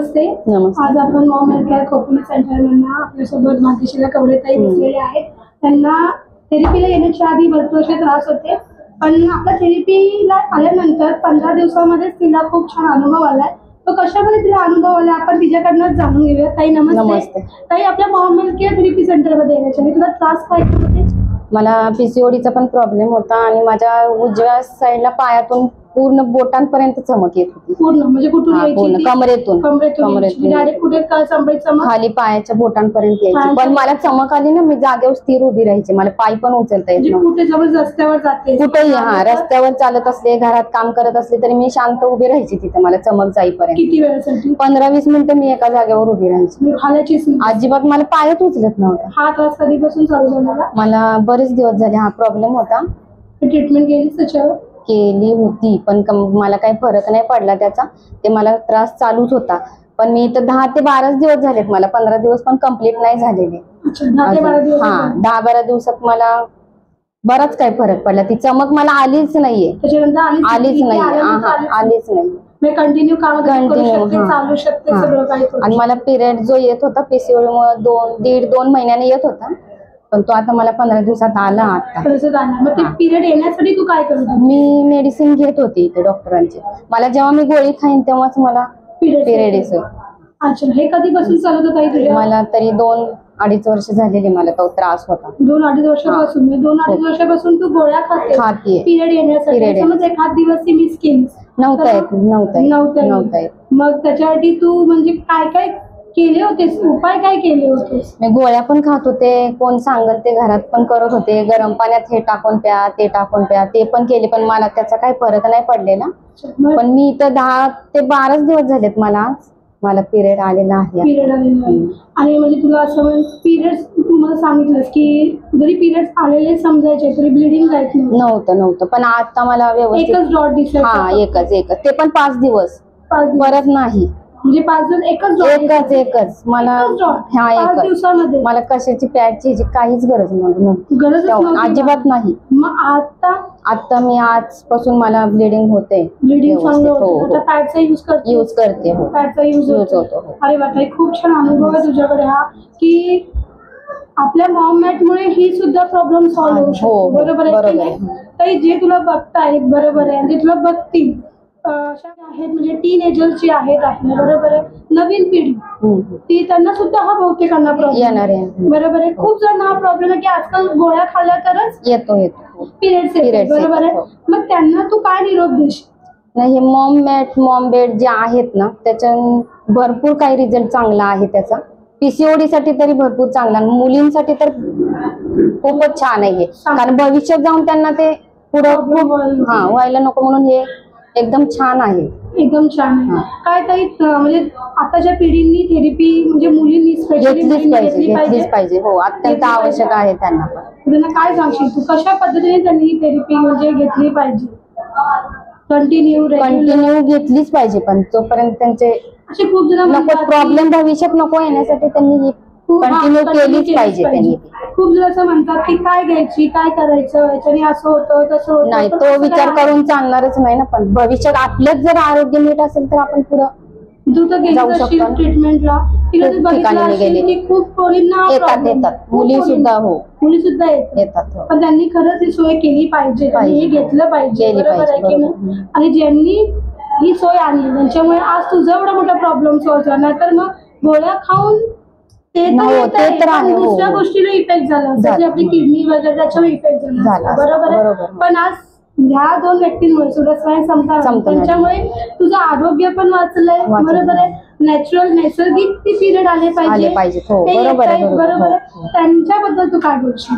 नमस्ते. आज आपण Maugham health care Khopoli सेंटरमधून आपल्यासोबत भाग्यशीला कवडेताई बसलेले आहेत. त्यांना थेरपीला येण्याच्या आधी भरपूर असे त्रास होते, पण आपल्या थेरपीला आल्यानंतर 15 दिवसांमध्येच तिला खूप छान अनुभव आलाय. तो कशामुळे तिला अनुभव आला आपण तिच्याकडनं जाणून घेऊया. ताई नमस्ते. ताई, आपल्या मॉम हेल्थ केअर थेरपी सेंटरमध्ये येण्याच्या आधी तुला त्रास काय होते? मला पीसीओडीचा पण प्रॉब्लेम होता आणि माझ्या उजव्या साईडला पायातून पूर्ण बोटांपर्यंत चमक येत होती. पूर्ण म्हणजे कुठून यायची? कमरेतून डायरेक्ट कुठे काय चमक? खाली पायाच्या बोटांपर्यंत यायची. पण मला चमक आली ना, मी जागेवर स्थिर उभी राहायची. मला पाय पण उचलता येत नव्हते. कुठे जवळ रस्त्यावर जाते कुठेही, रस्त्यावर चालत असले, घरात काम करत असले तरी मी शांत उभी राहायची तिथे मला चमक जाईपर्यंत. किती वेळासाठी? 15-20 मिनिटं मी एका जागेवर उभी राहायची. हालायचीच अजिबात मला पायच उचलत नव्हता. हा त्रास कधीपासून चालू झाला? मला बरेच दिवस झाले हा प्रॉब्लेम होता. ट्रीटमेंट केलीस त्याच्यावर? केली होती, पण मला काही फरक नाही पडला त्याचा. ते मला त्रास चालूच होता. पण मी तर 10 ते 12 दिवस झालेत, मला 15 दिवस पण कंप्लीट नाही झालेले. 10-12 दिवसात मला बराच काही फरक पडला. ती चमक मला आलीच नाहीये. आलीच नाही. कंटिन्यू चालू शकते सगळं काही. आणि मला पिरियड जो येत होता पीसीओडी मुळे 1.5-2 महिन्याने येत होता, पण तो आता मला 15 दिवसात आला. आता मग ते पिरियड येण्यासाठी तू काय करत होती? मी मेडिसिन घेत होती इथे डॉक्टरांची. मला जेव्हा मी गोळी खाईन तेव्हाच मला पिरियड येतो. अच्छा, हे कधीपासून चालत होता? मला तरी 2-2.5 वर्ष झालेली मला तो त्रास होता. 2-2.5 वर्षापासून? 2-2.5 वर्षापासून तू गोळ्या खाते पिरियड येण्यासाठी. समज एखाद दिवस ती मिस केली नव्हता. मग त्याच्यासाठी तू म्हणजे काय काय केले होतेस? उपाय काय केले होतेस? मी गोळ्या पण खात होते, कोण सांगल ते घरात पण करत होते. गरम पाण्यात हे टाकून प्या, ते टाकून प्या, ते पण केले, पण मला त्याचा काही फरक नाही पडलेला. पण मी इथं 10 ते 12 दिवस झालेत मला पिरियड आलेला आहे. आणि म्हणजे तुला असं पिरियड्स तू मला सांगितलंस की जरी पिरियड्स आलेले समजायचे तरी ब्लिडिंग जायच नव्हतं. पण आता मला व्यवस्थित एकच डॉट दिसत. हा, एकच. ते पण 5 दिवस, परत नाही. म्हणजे 5 दिवस एकच मला. हा, 5 दिवसामध्ये मला कशाची पॅडची काहीच गरज नव्हती. अजिबात नाही. मग आता मी आजपासून मला ब्लिडिंग होते. पॅडचा यूज करते. पॅडचा यूज होतो. अरे बापरे, खूप छान अनुभव आहे तुझ्याकडे हा, की आपल्या मॉम मॅटमुळे ही सुद्धा प्रॉब्लेम सॉल्व्ह होऊ शकतो. बरोबर आहे. तर जे तुला बघतायत, बरोबर आहे, जे तुला बघतील अशा आहेत म्हणजे टीनेजर्स आहेत आपल्या, बरोबर आहे, नवीन पिढी, ती त्यांना सुद्धा हा बहुतेकांना प्रॉब्लेम येणार आहे. बरोबर आहे. खूप जण हा प्रॉब्लेम आहे की आजकाल गोळ्या खाल्ल्या तरच येतो पिरियड्स. बरोबर आहे. मग त्यांना तू काय निरोप देशील? नाही, हे मॉम बेड जे आहेत ना, त्याच्या भरपूर काही रिझल्ट चांगला आहे त्याचा. पीसीओडी साठी तरी भरपूर चांगला, मुलींसाठी तर खूपच छान आहे. कारण भविष्यात जाऊन त्यांना ते पुढे व्हायला नको म्हणून हे एकदम छान आहे. एकदम छान आहे. काय काही म्हणजे आताच्या पिढींनी थेरपी म्हणजे मुलींनी घेतलीच पाहिजे. हो, अत्यंत आवश्यक आहे त्यांना. पण त्यांना काय सांगशील तू, कशा पद्धतीने त्यांनी ही थेरपी म्हणजे घेतली पाहिजे? कंटिन्यू घेतलीच पाहिजे, पण जोपर्यंत त्यांचे असे खूप जण प्रॉब्लेम भविष्यात नको येण्यासाठी त्यांनी ही कंटिन्यू केलीच पाहिजे. त्यांनी खूप जण असं म्हणतात की काय घ्यायची, काय करायचं, याच्याने असं होतं तसं होतं. नाही, तो विचार करून चालणारच नाही ना. पण भविष्यात आपलंच जर आरोग्य नीट असेल तर आपण पुढे जाऊ शकतो. ट्रीटमेंटला ठिकाणी गेले खूप मुलींना येतात, मुली सुद्धा येतात. पण त्यांनी खरंच ही सोय केली पाहिजे, हे घेतलं पाहिजे. बरोबर आहे की नाही? आणि ज्यांनी ही सोय आणली त्यांच्यामुळे आज तुझा एवढा मोठा प्रॉब्लेम सॉल्व्ह झाला. नाहीतर मग गोळ्या खाऊन दुसऱ्या गोष्टीला इफेक्ट झाला, जसे आपली किडनी वगैरे त्याच्यावर इफेक्ट झाला. बरोबर आहे. पण आज ह्या 2 व्यक्तींमुळे त्यांच्यामुळे तुझं आरोग्य पण वाचलंय. बरोबर आहे. नैसर्गिक ती पिरियड आले पाहिजे. बरोबर आहे. त्यांच्याबद्दल तू काय बोलशील?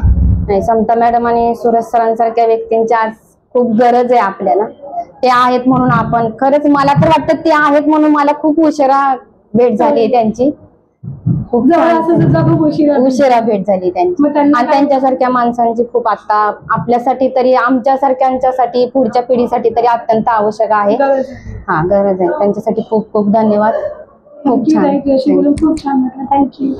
नाही, समता मॅडम आणि सुरज सरांसारख्या व्यक्तींची आज खूप गरज आहे आपल्याला. ते आहेत म्हणून आपण खरंच, मला तर वाटतं ते आहेत म्हणून मला खूप उशिरा भेट झाली त्यांची. उशिरा भेट झाली त्यांची. आणि त्यांच्यासारख्या माणसांची खूप आता आपल्यासाठी तरी, आमच्यासारख्यांच्यासाठी, पुढच्या पिढीसाठी तरी अत्यंत आवश्यक आहे. गरज आहे. त्यांच्यासाठी खूप खूप धन्यवाद. खूप छान. थँक्यू.